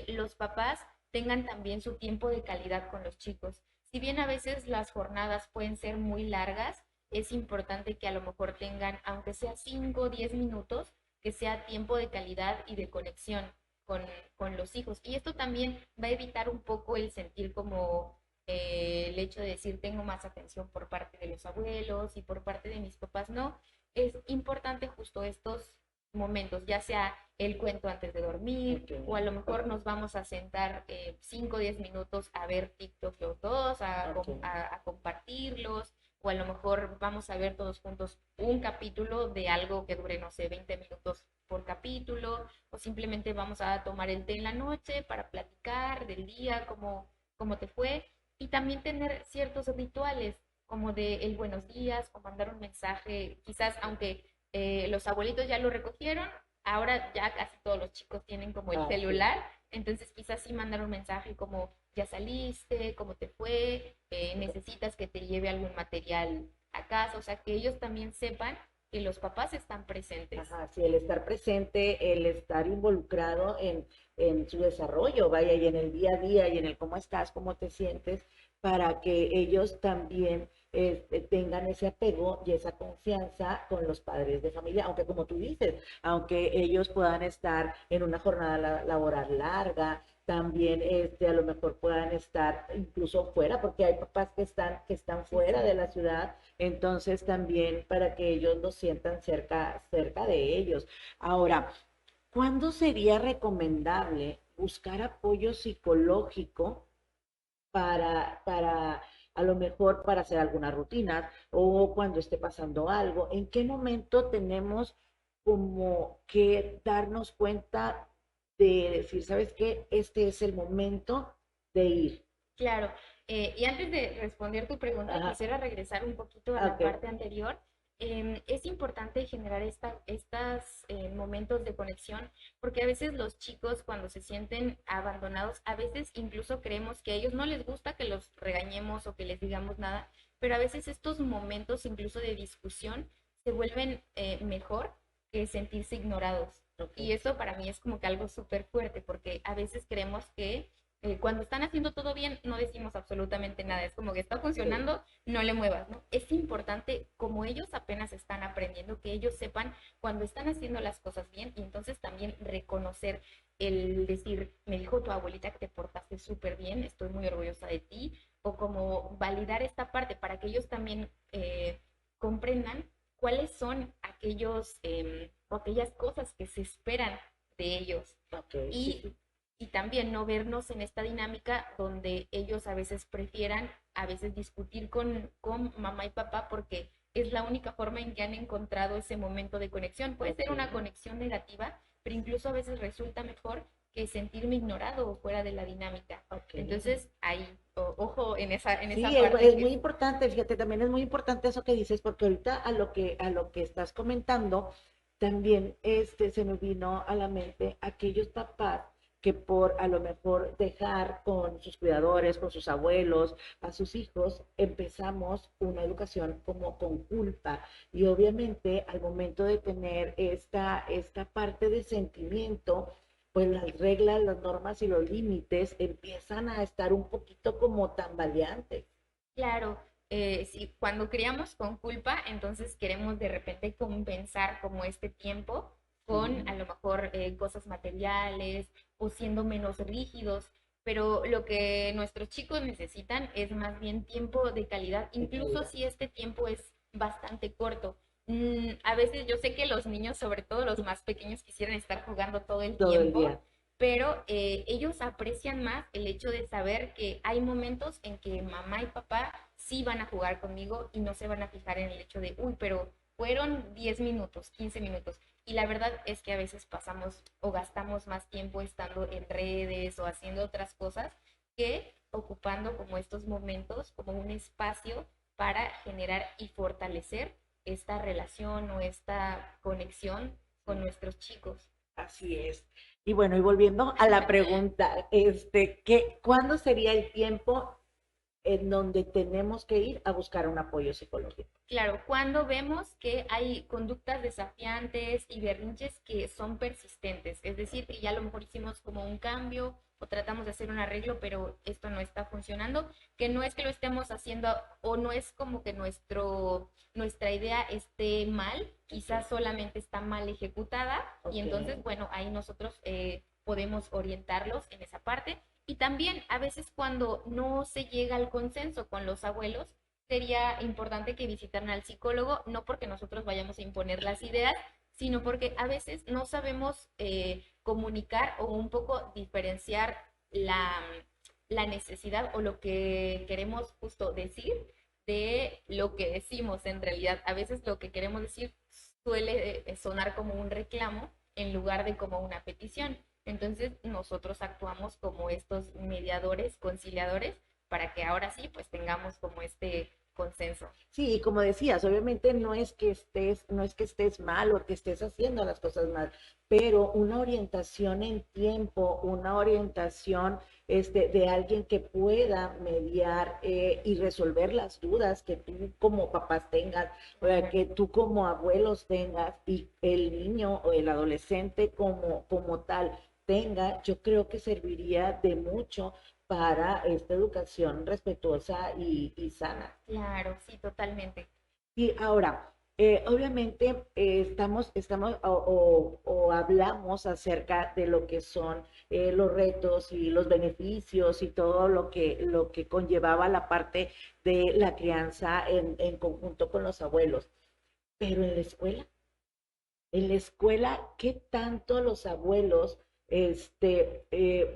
los papás tengan también su tiempo de calidad con los chicos. Si bien a veces las jornadas pueden ser muy largas, es importante que a lo mejor tengan, aunque sea 5 o 10 minutos, que sea tiempo de calidad y de conexión con, con los hijos. Y esto también va a evitar un poco el sentir como el hecho de decir tengo más atención por parte de los abuelos y por parte de mis papás. No, es importante justo estos momentos, ya sea el cuento antes de dormir, ok, o a lo mejor nos vamos a sentar 5 o 10 minutos a ver TikTok los dos, ok. a compartirlos, o a lo mejor vamos a ver todos juntos un capítulo de algo que dure, no sé, 20 minutos por capítulo, o simplemente vamos a tomar el té en la noche para platicar del día, cómo te fue, y también tener ciertos rituales, como de el buenos días, o mandar un mensaje, quizás aunque los abuelitos ya lo recogieron, ahora ya casi todos los chicos tienen como el Ah, sí. celular, entonces quizás sí mandar un mensaje como ya saliste, cómo te fue, necesitas que te lleve algún material a casa, o sea, que ellos también sepan que los papás están presentes. Ajá, sí, el estar presente, el estar involucrado en su desarrollo, vaya, y en el día a día, y en el cómo estás, cómo te sientes, para que ellos también tengan ese apego y esa confianza con los padres de familia, aunque como tú dices, aunque ellos puedan estar en una jornada laboral larga, también a lo mejor puedan estar incluso fuera, porque hay papás que están Sí, fuera sí. de la ciudad, entonces también para que ellos lo sientan cerca de ellos. Ahora, ¿cuándo sería recomendable buscar apoyo psicológico para a lo mejor para hacer alguna rutina o cuando esté pasando algo? ¿En qué momento tenemos como que darnos cuenta de decir, ¿sabes qué? Este es el momento de ir. Claro. Y antes de responder tu pregunta, Ajá, quisiera regresar un poquito a la ok. parte anterior. Es importante generar estas momentos de conexión porque a veces los chicos cuando se sienten abandonados, a veces incluso creemos que a ellos no les gusta que los regañemos o que les digamos nada, pero a veces estos momentos incluso de discusión se vuelven mejor que sentirse ignorados. Ok. Y eso para mí es como que algo súper fuerte porque a veces creemos que cuando están haciendo todo bien, no decimos absolutamente nada. Es como que está Sí, funcionando, no le muevas, ¿no? Es importante, como ellos apenas están aprendiendo, que ellos sepan cuando están haciendo las cosas bien y entonces también reconocer el decir, me dijo tu abuelita que te portaste súper bien, estoy muy orgullosa de ti, o como validar esta parte para que ellos también comprendan cuáles son aquellos o aquellas cosas que se esperan de ellos. ok, sí, Y sí. y también no vernos en esta dinámica donde ellos a veces prefieran a veces discutir con mamá y papá porque es la única forma en que han encontrado ese momento de conexión. Puede Ok, ser una conexión negativa, pero incluso a veces resulta mejor que sentirme ignorado o fuera de la dinámica. ok. Entonces, ahí, ojo en esa Sí, parte es que muy importante, fíjate, también es muy importante eso que dices, porque ahorita a lo que estás comentando, también se me vino a la mente aquellos papás que por a lo mejor dejar con sus cuidadores, con sus abuelos, a sus hijos, empezamos una educación como con culpa. Y obviamente al momento de tener esta parte de sentimiento, pues las reglas, las normas y los límites empiezan a estar un poquito como tambaleantes. claro, si cuando criamos con culpa, entonces queremos de repente compensar como este tiempo con a Sí, lo mejor cosas materiales o siendo menos rígidos, pero lo que nuestros chicos necesitan es más bien tiempo de calidad, de incluso calidad. si este tiempo es bastante corto. A veces yo sé que los niños, sobre todo los más pequeños, quisieran estar jugando todo el Todo el tiempo, día. pero ellos aprecian más el hecho de saber que hay momentos en que mamá y papá sí van a jugar conmigo y no se van a fijar en el hecho de, uy, pero fueron 10 minutos, 15 minutos. Y la verdad es que a veces pasamos o gastamos más tiempo estando en redes o haciendo otras cosas que ocupando como estos momentos, como un espacio para generar y fortalecer esta relación o esta conexión con Sí, nuestros chicos. así es. Y bueno, y volviendo a la pregunta, ¿cuándo sería el tiempo en donde tenemos que ir a buscar un apoyo psicológico? Claro, cuando vemos que hay conductas desafiantes y berrinches que son persistentes, es decir, que ya a lo mejor hicimos como un cambio o tratamos de hacer un arreglo, pero esto no está funcionando, que no es que lo estemos haciendo o no es como que nuestra idea esté mal, Ok, quizás solamente está mal ejecutada y ok, entonces, bueno, ahí nosotros podemos orientarlos en esa parte. Y también a veces cuando no se llega al consenso con los abuelos, sería importante que visitaran al psicólogo, no porque nosotros vayamos a imponer las ideas, sino porque a veces no sabemos comunicar o un poco diferenciar la necesidad o lo que queremos justo decir de lo que decimos en realidad. A veces lo que queremos decir suele sonar como un reclamo en lugar de como una petición. Entonces nosotros actuamos como estos mediadores, conciliadores, para que ahora sí pues tengamos como este consenso. sí, y como decías, obviamente no es que estés mal o que estés haciendo las cosas mal, pero una orientación en tiempo, una orientación de alguien que pueda mediar y resolver las dudas que tú como papás tengas, o sea, Claro. que tú como abuelos tengas y el niño o el adolescente como tal tenga, yo creo que serviría de mucho para esta educación respetuosa y sana. Claro, sí, totalmente. Y ahora, obviamente estamos o hablamos acerca de lo que son los retos y los beneficios y todo lo que conllevaba la parte de la crianza en conjunto con los abuelos. Pero en la escuela, ¿qué tanto los abuelos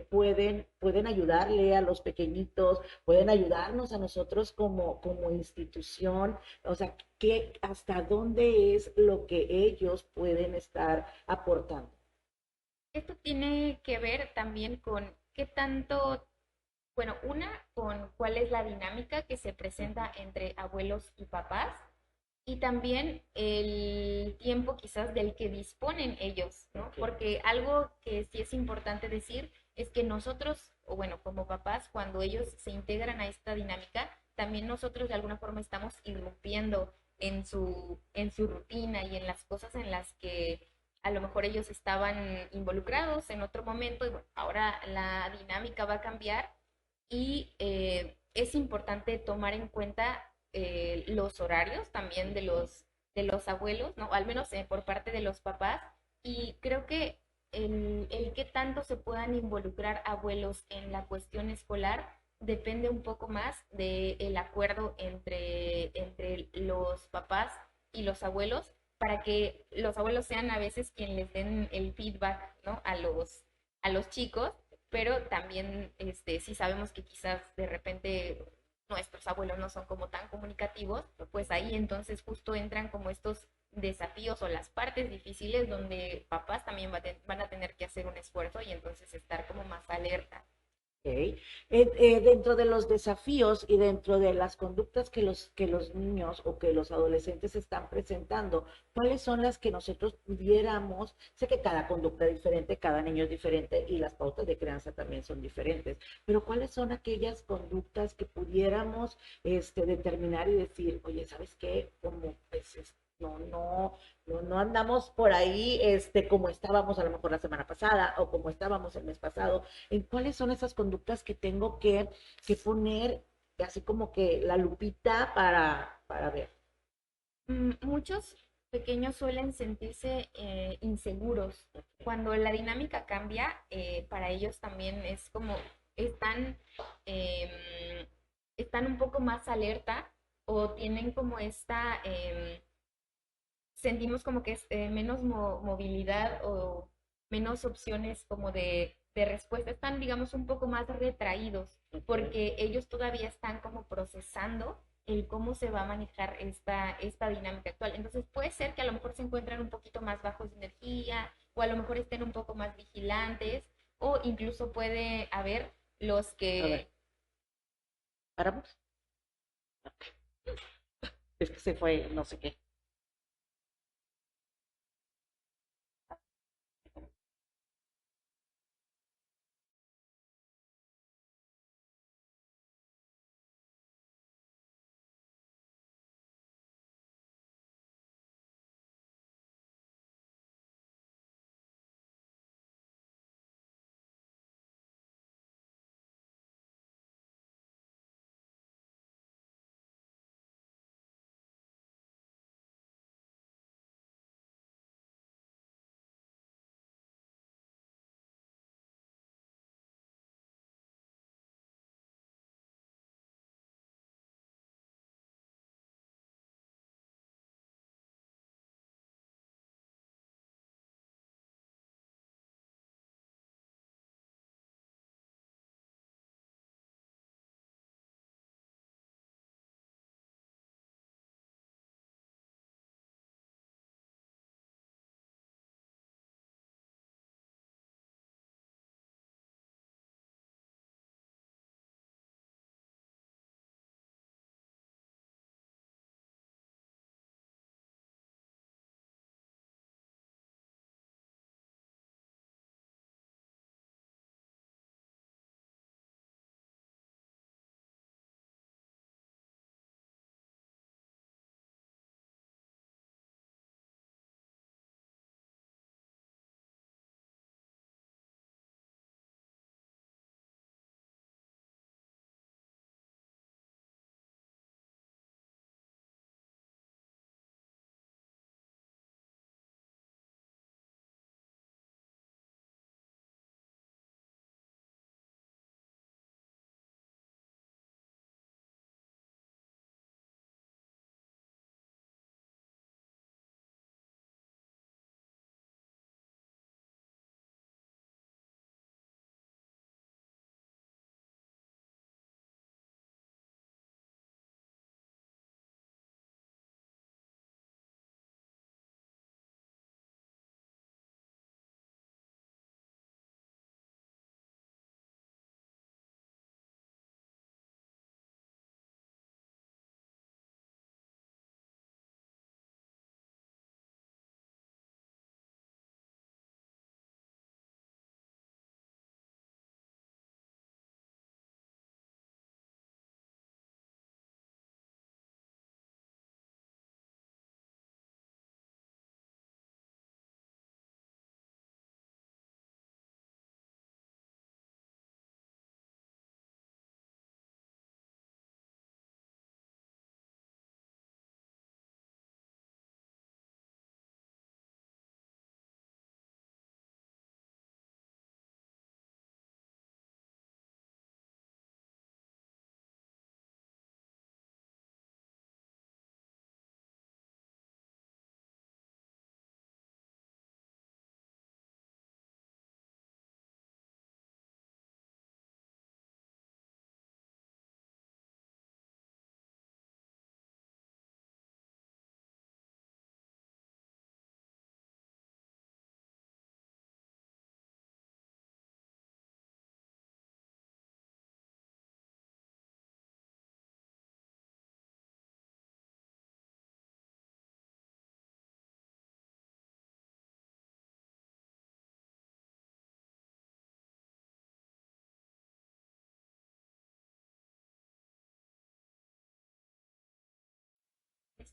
pueden ayudarle a los pequeñitos, pueden ayudarnos a nosotros como institución? O sea, hasta dónde es lo que ellos pueden estar aportando? Esto tiene que ver también con qué tanto Bueno, una con cuál es la dinámica que se presenta entre abuelos y papás y también el tiempo quizás del que disponen ellos, ¿no? Ok. Porque algo que sí es importante decir es que nosotros, o bueno, como papás, cuando ellos se integran a esta dinámica, también nosotros de alguna forma estamos irrumpiendo en su rutina y en las cosas en las que a lo mejor ellos estaban involucrados en otro momento y bueno, ahora la dinámica va a cambiar y es importante tomar en cuenta los horarios también de los abuelos, ¿no? Al menos por parte de los papás. Y creo que el qué tanto se puedan involucrar abuelos en la cuestión escolar depende un poco más del acuerdo entre los papás y los abuelos para que los abuelos sean a veces quienes les den el feedback, ¿no? A los chicos, pero también si sabemos que quizás de repente nuestros abuelos no son como tan comunicativos, pues ahí entonces justo entran como estos desafíos o las partes difíciles donde papás también van a tener que hacer un esfuerzo y entonces estar como más alerta. Ok. Dentro de los desafíos y dentro de las conductas que los niños o que los adolescentes están presentando, ¿cuáles son las que nosotros pudiéramos? Sé que cada conducta es diferente, cada niño es diferente y las pautas de crianza también son diferentes, pero ¿cuáles son aquellas conductas que pudiéramos determinar y decir, oye, ¿sabes qué? Como pues, no andamos por ahí como estábamos a lo mejor la semana pasada o como estábamos el mes pasado? En cuáles son esas conductas que tengo que poner así como que la lupita para ver. Muchos pequeños suelen sentirse inseguros. Cuando la dinámica cambia, para ellos también es como están, em, están un poco más alerta o tienen como esta, sentimos como que es menos movilidad o menos opciones como de respuesta. Están, digamos, un poco más retraídos Ok. porque ellos todavía están como procesando el cómo se va a manejar esta dinámica actual. Entonces puede ser que a lo mejor se encuentran un poquito más bajos de energía o a lo mejor estén un poco más vigilantes o incluso puede haber los A ver, que ¿paramos? Es que se fue, no sé qué.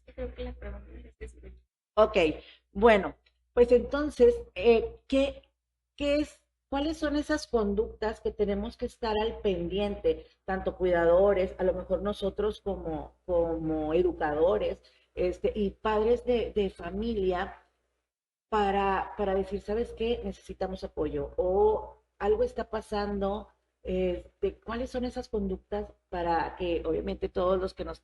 Creo que la pregunta es Ok, bueno, pues entonces, qué es, cuáles son esas conductas que tenemos que estar al pendiente, tanto cuidadores, a lo mejor nosotros como educadores, y padres de familia, para decir, ¿sabes qué? Necesitamos apoyo o algo está pasando. ¿Cuáles son esas conductas para que obviamente todos los que nos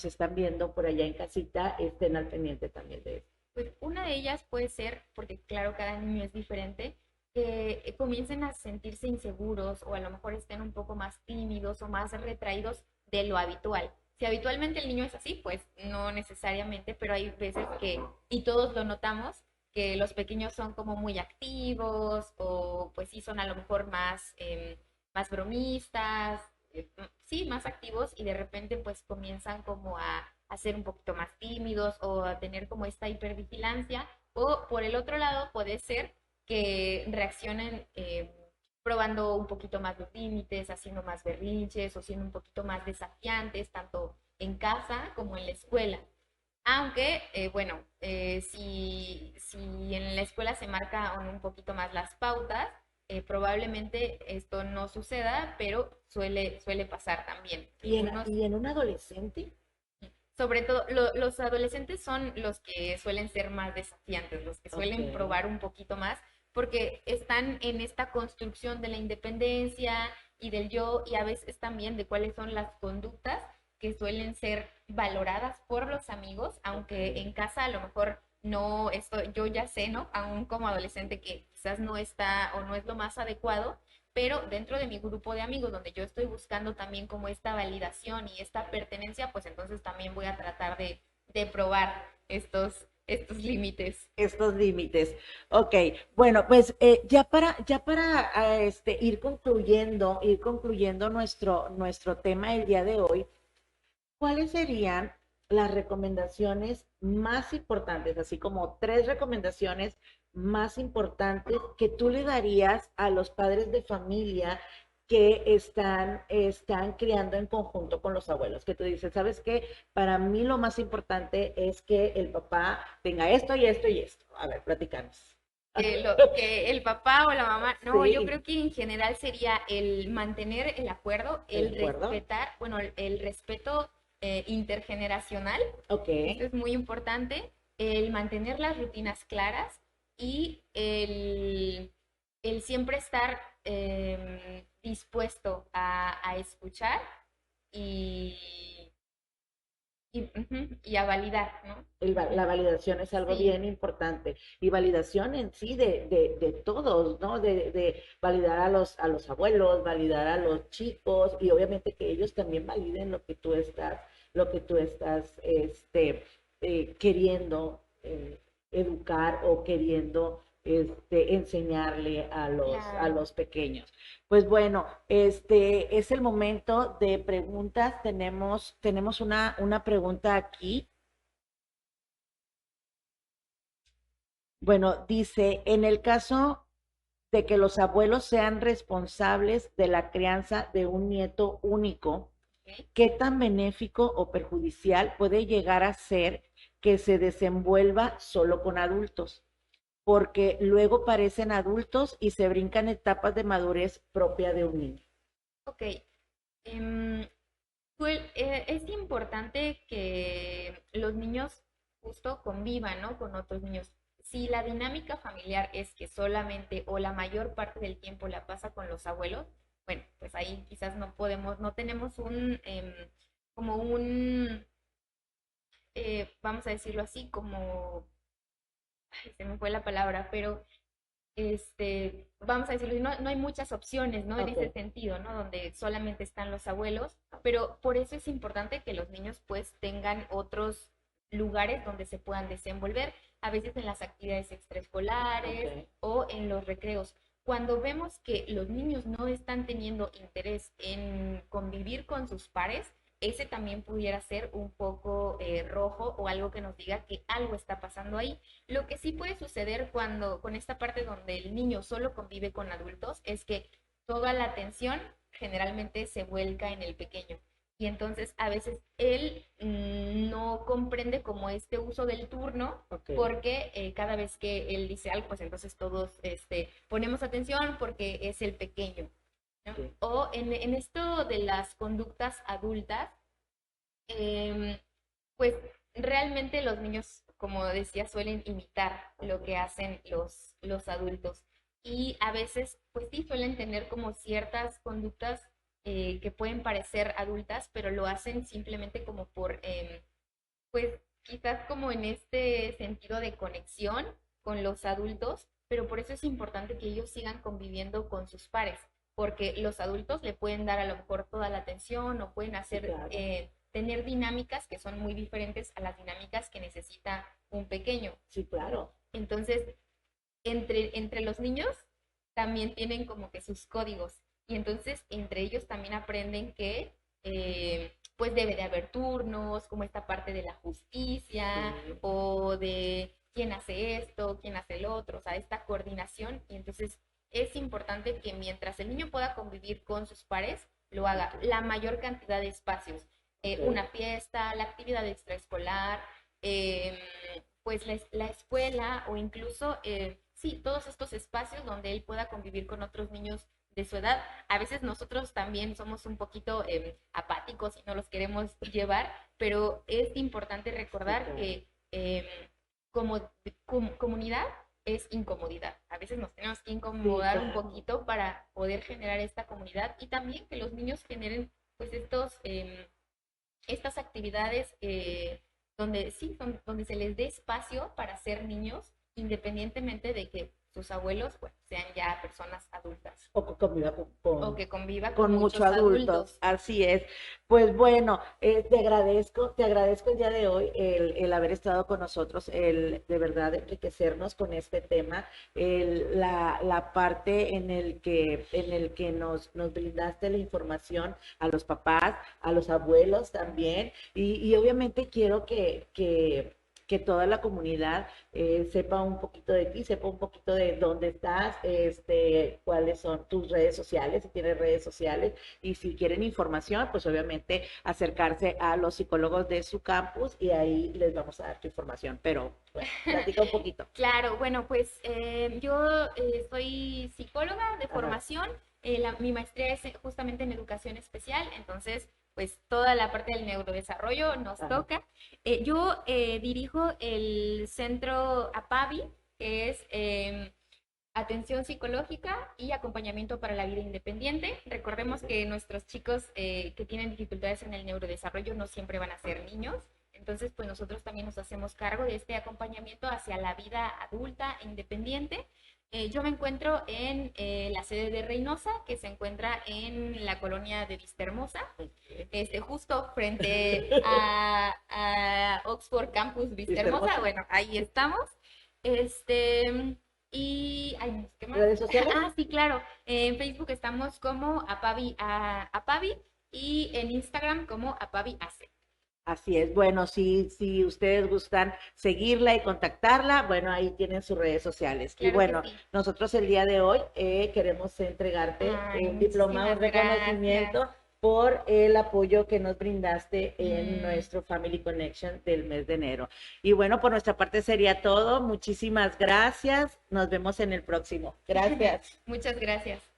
están viendo por allá en casita estén al pendiente también de eso? Pues una de ellas puede ser, porque claro, cada niño es diferente, que comiencen a sentirse inseguros o a lo mejor estén un poco más tímidos o más retraídos de lo habitual. Si habitualmente el niño es así, pues no necesariamente, pero hay veces que, y todos lo notamos, que los pequeños son como muy activos o pues sí son a lo mejor más, más bromistas, sí, más activos y de repente pues comienzan como a ser un poquito más tímidos o a tener como esta hipervigilancia. O por el otro lado puede ser que reaccionen probando un poquito más los límites, haciendo más berrinches o siendo un poquito más desafiantes, tanto en casa como en la escuela. Aunque, bueno, si en la escuela se marcan un poquito más las pautas, probablemente esto no suceda, pero suele pasar también. Algunos Y en un adolescente? sobre todo, los adolescentes son los que suelen ser más desafiantes, los que Ok. suelen probar un poquito más, porque están en esta construcción de la independencia y del yo, y a veces también de cuáles son las conductas que suelen ser valoradas por los amigos, aunque en casa a lo mejor no, esto yo ya sé, ¿no? Aún como adolescente que quizás no está o no es lo más adecuado, pero dentro de mi grupo de amigos, donde yo estoy buscando también como esta validación y esta pertenencia, pues entonces también voy a tratar de probar estos límites. Estos límites. Ok, bueno, pues ya para ir concluyendo nuestro tema el día de hoy, ¿cuáles serían las recomendaciones más importantes, así como tres recomendaciones más importantes que tú le darías a los padres de familia que están criando en conjunto con los abuelos? Que tú dices, ¿sabes qué? Para mí lo más importante es que el papá tenga esto y esto y esto. A ver, platicamos. Que el papá o la mamá, no, yo Sí, creo que en general sería el mantener el acuerdo, ¿de el acuerdo? respetar, bueno, el respeto intergeneracional, Ok, esto es muy importante, el mantener las rutinas claras y el siempre estar dispuesto a escuchar y, y a validar, ¿no? la validación es algo Sí, bien importante. Y validación en sí de todos, ¿no? De validar a los abuelos, validar a los chicos y obviamente que ellos también validen lo que tú estás queriendo educar o queriendo enseñarle a claro. los pequeños. Pues bueno, es el momento de preguntas. Tenemos una pregunta aquí. Bueno, dice, en el caso de que los abuelos sean responsables de la crianza de un nieto único, ¿Ok? ¿qué tan benéfico o perjudicial puede llegar a ser que se desenvuelva solo con adultos? Porque luego parecen adultos y se brincan etapas de madurez propia de un niño. Ok. em, es importante que los niños justo convivan, ¿no? Con otros niños. Si la dinámica familiar es que solamente o la mayor parte del tiempo la pasa con los abuelos, bueno, pues ahí quizás no podemos, no tenemos como un, vamos a decirlo así, como, ay, se me fue la palabra, pero vamos a decirlo, no hay muchas opciones, ¿no? En Ok, ese sentido, ¿no? Donde solamente están los abuelos, pero por eso es importante que los niños pues tengan otros lugares donde se puedan desenvolver, a veces en las actividades extraescolares ok. o en los recreos. Cuando vemos que los niños no están teniendo interés en convivir con sus pares, ese también pudiera ser un poco rojo o algo que nos diga que algo está pasando ahí. Lo que sí puede suceder cuando, con esta parte donde el niño solo convive con adultos, es que toda la atención generalmente se vuelca en el pequeño. y entonces a veces él no comprende como este uso del turno, Ok, porque cada vez que él dice algo, pues entonces todos ponemos atención porque es el pequeño, ¿no? ok. O en esto de las conductas adultas, em, pues realmente los niños, como decía, suelen imitar lo que hacen los adultos. Y a veces, pues sí, suelen tener como ciertas conductas que pueden parecer adultas, pero lo hacen simplemente como por, pues quizás como en este sentido de conexión con los adultos, pero por eso es importante que ellos sigan conviviendo con sus pares, porque los adultos le pueden dar a lo mejor toda la atención o pueden Sí, hacer, claro. tener dinámicas que son muy diferentes a las dinámicas que necesita un pequeño. Sí, claro. Entonces, entre los niños también tienen como que sus códigos y entonces entre ellos también aprenden que pues debe de haber turnos, como esta parte de la justicia Sí. o de quién hace esto, quién hace el otro, o sea, esta coordinación y entonces es importante que mientras el niño pueda convivir con sus pares, lo haga Ok, la mayor cantidad de espacios, ok. una fiesta, la actividad extraescolar, eh, pues la escuela o incluso, sí, todos estos espacios donde él pueda convivir con otros niños de su edad. A veces nosotros también somos un poquito apáticos y no los queremos llevar, pero es importante Sí, recordar claro. que como comunidad es incomodidad. A veces nos tenemos que Sí, incomodar un claro. poquito para poder generar esta comunidad y también que los niños generen pues estas actividades donde sí, donde se les dé espacio para ser niños, independientemente de que sus abuelos pues, sean ya personas adultas O conviva o que conviva con con mucho muchos adulto, adultos. así es. Pues bueno, te agradezco el día de hoy el haber estado con nosotros, el de verdad enriquecernos con este tema, la parte en el que nos brindaste la información a los papás, a los abuelos también, y obviamente quiero que toda la comunidad sepa un poquito de ti, sepa un poquito de dónde estás, cuáles son tus redes sociales, si tienes redes sociales, y si quieren información, pues obviamente acercarse a los psicólogos de su campus y ahí les vamos a dar tu información. Pero bueno, platica un poquito. Claro, bueno, pues yo soy psicóloga de Ajá. formación, mi maestría es justamente en educación especial, entonces pues toda la parte del neurodesarrollo nos Ajá. toca. Yo dirijo el centro APAVI, que es atención psicológica y acompañamiento para la vida independiente. Recordemos que nuestros chicos que tienen dificultades en el neurodesarrollo no siempre van a ser niños. Entonces, pues nosotros también nos hacemos cargo de este acompañamiento hacia la vida adulta e independiente. Yo me encuentro en la sede de Reynosa, que se encuentra en la colonia de Vistahermosa, justo frente a Oxford Campus ¿Viste Vistahermosa. hermosa? Bueno, ahí estamos. Este, y, ay, ¿qué más? ¿Redes sociales? Ah, sí, claro. En Facebook estamos como Apavi y en Instagram como Apavi Ace. Así es. Bueno, si ustedes gustan seguirla y contactarla, bueno, ahí tienen sus redes sociales. Y Claro que bueno, sí. nosotros el día de hoy queremos entregarte Ay, un diploma, un muchísimas gracias. reconocimiento por el apoyo que nos brindaste en Mm, nuestro Family Connection del mes de enero. Y bueno, por nuestra parte sería todo. Muchísimas gracias. Nos vemos en el próximo. Gracias. muchas gracias.